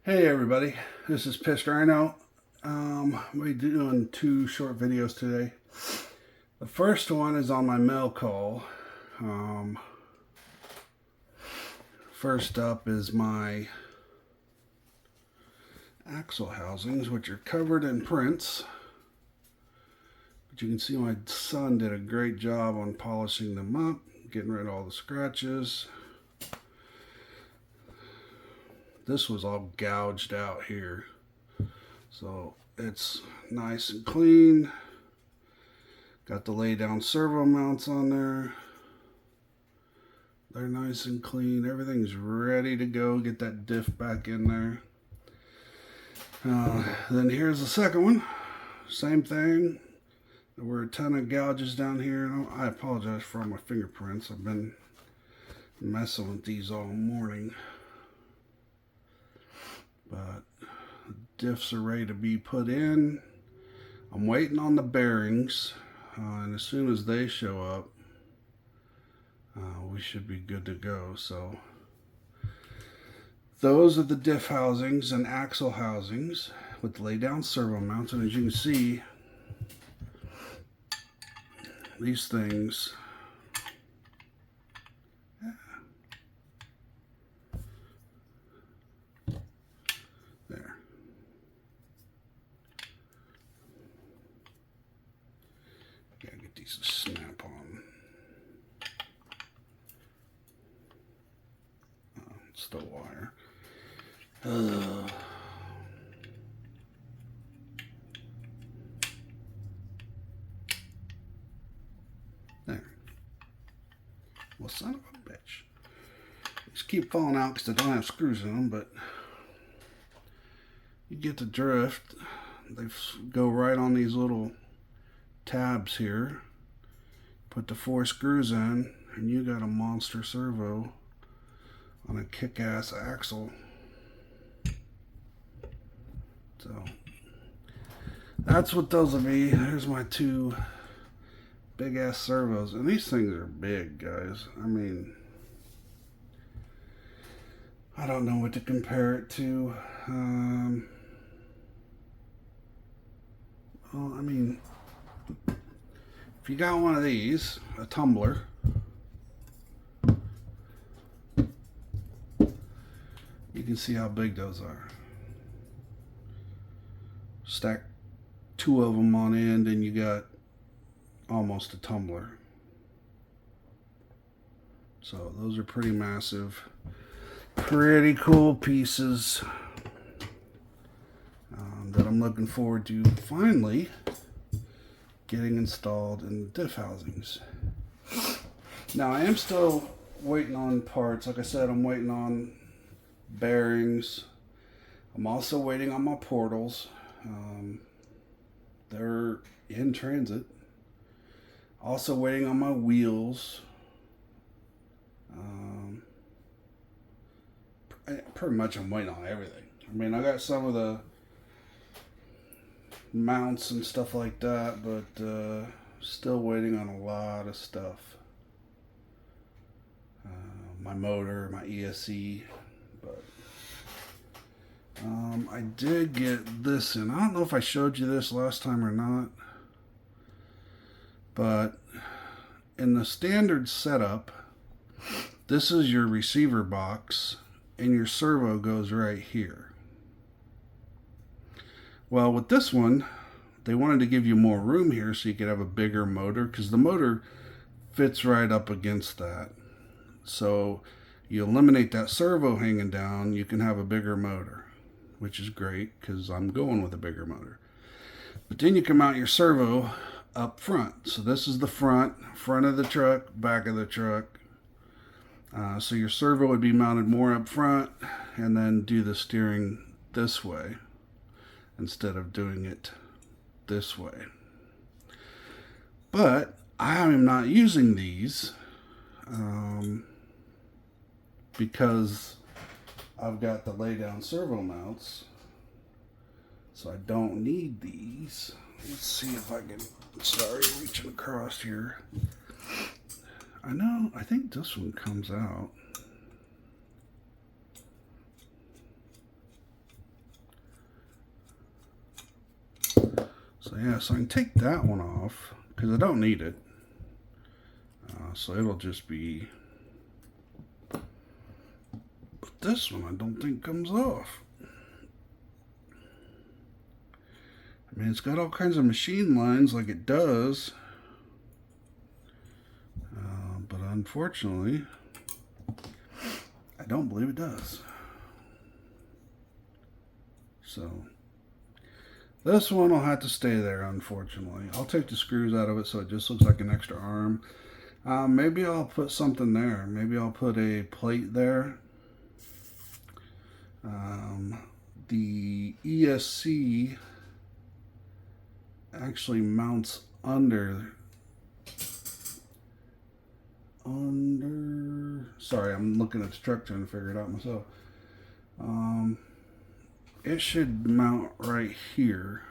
Hey everybody, this is PISSEDRHINO. We'll be doing two short videos today. The first one is on my mail call. First up is my Axial housings, which are covered in prints. But you can see my son did a great job on polishing them up, getting rid of all the scratches. This was all gouged out here, so it's nice and clean. Got the lay down servo mounts on there. They're nice and clean. Everything's ready to go. Get that diff back in there. Then here's the second one. Same thing. There were a ton of gouges down here. I apologize for all my fingerprints. I've been messing with these all morning. But the diffs are ready to be put in. I'm waiting on the bearings, and as soon as they show up, we should be good to go. So those are the diff housings and axle housings with lay down servo mounts, and as you can see, these things there. Gotta get these to snap on. It's the wire. There. Well, son of a bitch. These keep falling out because they don't have screws in them, but you get the drift. They go right on these little tabs here. Put the 4 screws in, and you got a monster servo on a kick-ass axle. So that's what those will be. There's my 2 big-ass servos, and these things are big, guys. I mean, I don't know what to compare it to. Well, I mean, if you got one of these, a tumbler, you can see how big those are. Stack 2 of them on end and you got almost a tumbler. So those are pretty massive, pretty cool pieces that I'm looking forward to finally getting installed in the diff housings. Now I am still waiting on parts. Like I said, I'm waiting on bearings. I'm also waiting on my portals. They're in transit. Also waiting on my wheels. Pretty much I'm waiting on everything. I mean, I got some of the mounts and stuff like that, but still waiting on a lot of stuff. My motor, my ESC, but I did get this in. I don't know if I showed you this last time or not, but in the standard setup, this is your receiver box and your servo goes right here. Well, with this one, they wanted to give you more room here so you could have a bigger motor, because the motor fits right up against that. So you eliminate that servo hanging down, you can have a bigger motor, which is great because I'm going with a bigger motor. But then you can mount your servo up front. So this is the front of the truck, back of the truck. So your servo would be mounted more up front, and then do the steering this way instead of doing it this way. But I am not using these because I've got the lay down servo mounts, so I don't need these. Let's see if I can, sorry, reaching across here. I think this one comes out. So yeah, so I can take that one off because I don't need it. So it'll just be, but this one I don't think comes off. I mean, it's got all kinds of machine lines like it does, but unfortunately, I don't believe it does. So this one will have to stay there, unfortunately. I'll take the screws out of it so it just looks like an extra arm. Maybe I'll put something there. Maybe I'll put a plate there. The ESC actually mounts under, sorry, I'm looking at the truck trying to figure it out myself. It should mount right here,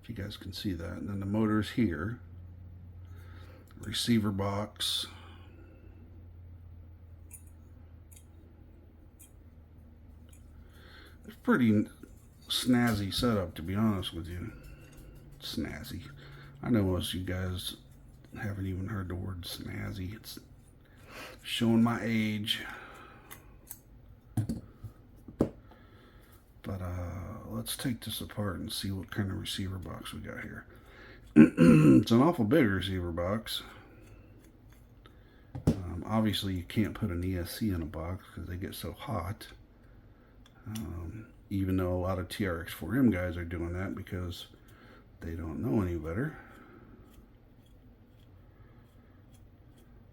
if you guys can see that. And then the motor's here. Receiver box. It's pretty snazzy setup, to be honest with you. Snazzy. I know most of you guys haven't even heard the word snazzy. It's showing my age. But let's take this apart and see what kind of receiver box we got here. It's an awful big receiver box. Obviously you can't put an ESC in a box because they get so hot. Even though a lot of TRX4M guys are doing that because they don't know any better.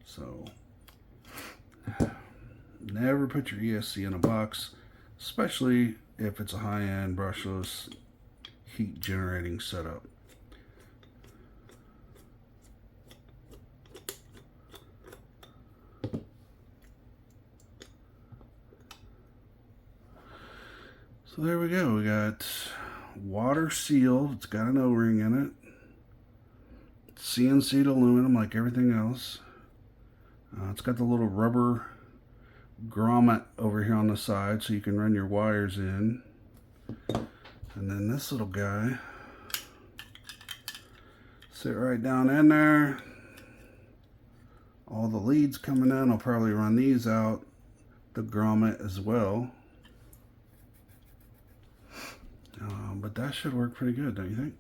So never put your ESC in a box, especially if it's a high-end brushless heat generating setup. So there we go. We got water sealed. It's got an O-ring in it. CNC'd aluminum like everything else. It's got the little rubber grommet over here on the side so you can run your wires in. And then this little guy sit right down in there. All the leads coming in, I'll probably run these out the grommet as well. But that should work pretty good, don't you think?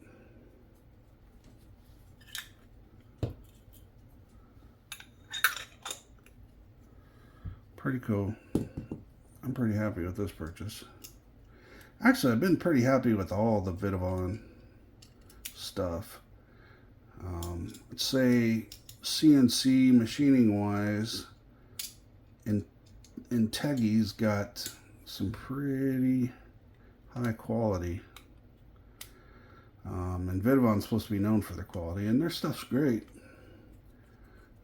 Pretty cool. I'm pretty happy with this purchase. Actually, I've been pretty happy with all the Vitavon stuff. I'd say CNC machining wise, Integgy's got some pretty high quality. And Vitavon's supposed to be known for their quality, and their stuff's great.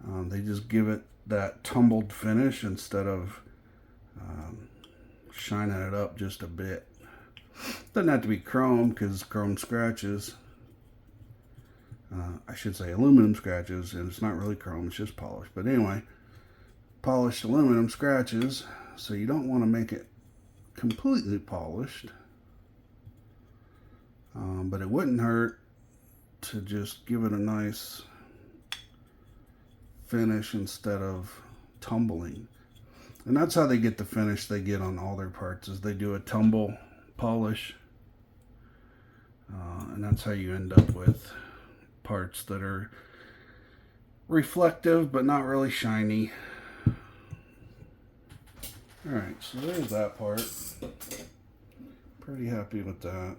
They just give it that tumbled finish instead of shining it up just a bit. Doesn't have to be chrome because chrome scratches. I should say aluminum scratches, and it's not really chrome, it's just polished. But anyway, polished aluminum scratches, so you don't want to make it completely polished. But it wouldn't hurt to just give it a nice finish instead of tumbling. And that's how they get the finish they get on all their parts, is they do a tumble polish. And that's how you end up with parts that are reflective but not really shiny. Alright, so there's that part. Pretty happy with that.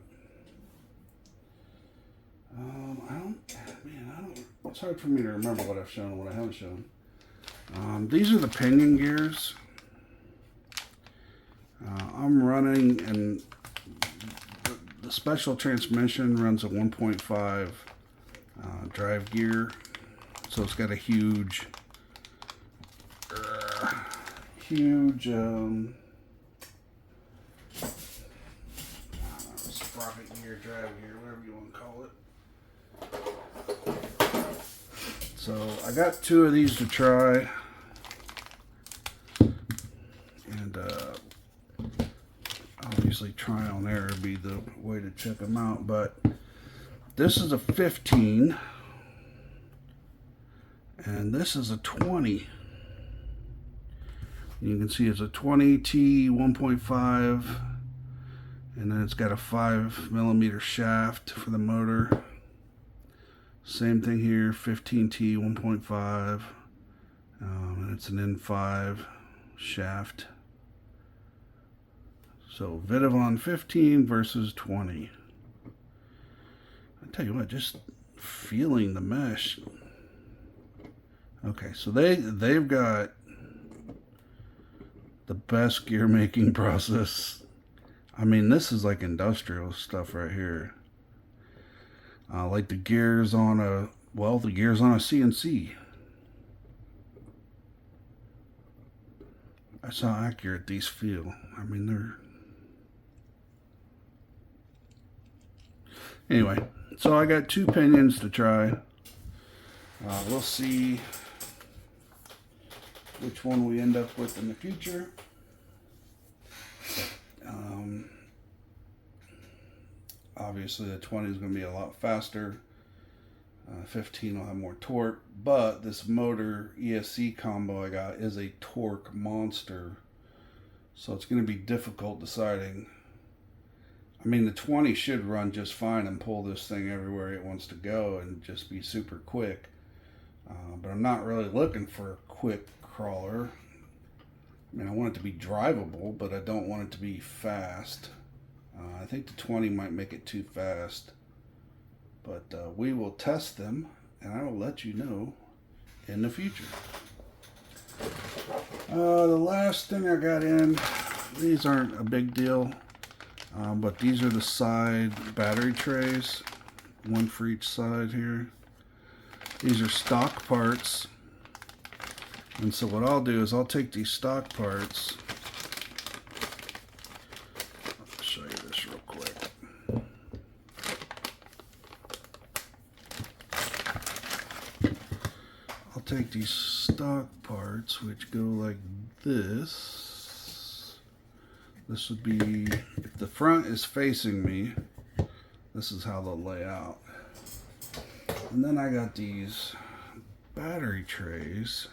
It's hard for me to remember what I've shown and what I haven't shown. These are the pinion gears. I'm running, and the special transmission runs a 1.5 drive gear, so it's got a huge sprocket gear, drive gear, whatever you want to call it. So I got 2 of these to try, and obviously trial and error would be the way to check them out, but this is a 15 and this is a 20. You can see it's a 20T 1.5, and then it's got a 5mm shaft for the motor. Same thing here, 15T 1.5, and it's an N5 shaft. So Vitavon 15 versus 20. I tell you what, just feeling the mesh. Okay, so they've got the best gear making process. I mean, this is like industrial stuff right here. Like the gears on a CNC. That's how accurate these feel. I mean, they're... Anyway, so I got 2 pinions to try. We'll see which one we end up with in the future. Obviously the 20 is going to be a lot faster. 15 will have more torque, but this motor ESC combo I got is a torque monster, so it's going to be difficult deciding. I mean, the 20 should run just fine and pull this thing everywhere it wants to go and just be super quick, but I'm not really looking for a quick crawler. I mean, I want it to be drivable, but I don't want it to be fast. I think the 20 might make it too fast, but we will test them, and I will let you know in the future. The last thing I got in, these aren't a big deal, but these are the side battery trays, one for each side here. These are stock parts, and so what I'll do is I'll take these stock parts. I'll show you this real quick. I'll take these stock parts, which go like this. This would be, if the front is facing me, this is how they'll lay out. And then I got these battery trays.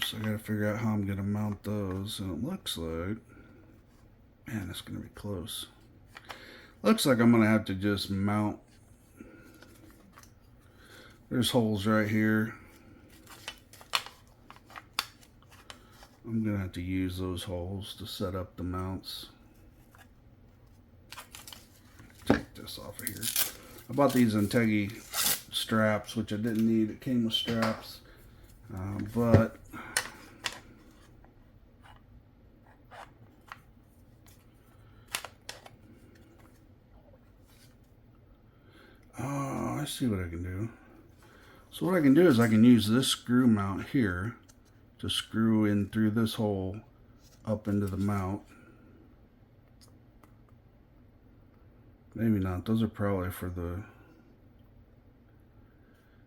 So I got to figure out how I'm going to mount those. And it looks like, man, it's going to be close. Looks like I'm going to have to just mount. There's holes right here. I'm going to have to use those holes to set up the mounts. Take this off of here. I bought these Integy straps, which I didn't need. It came with straps. But I see what I can do. So what I can do is I can use this screw mount here to screw in through this hole up into the mount. Maybe not. Those are probably for the...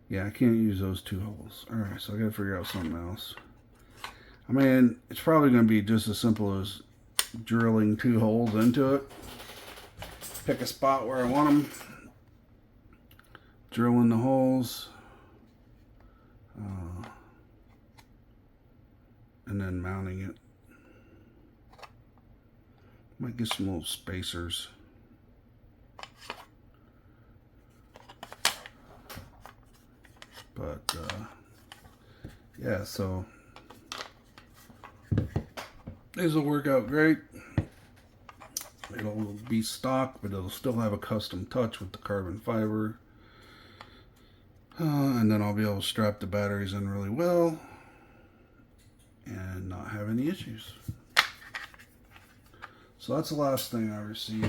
Yeah, I can't use those 2 holes. Alright, so I gotta figure out something else. I mean, it's probably gonna be just as simple as drilling 2 holes into it. Pick a spot where I want them. Drill in the holes. And then mounting it. Might get some little spacers. But yeah, so these will work out great. It'll be stock, but it'll still have a custom touch with the carbon fiber. And then I'll be able to strap the batteries in really well and not have any issues. So that's the last thing I received.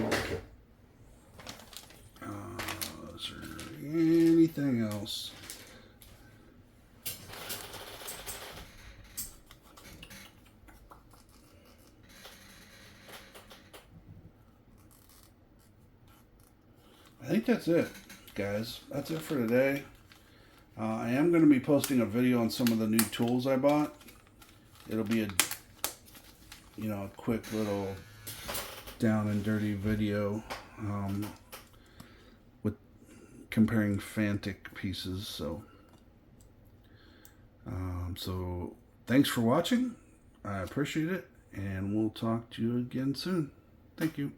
Is there anything else? I think that's it, guys. That's it for today. I am going to be posting a video on some of the new tools I bought. It'll be you know, a quick little down and dirty video with comparing Fantic pieces. So thanks for watching. I appreciate it, and we'll talk to you again soon. Thank you.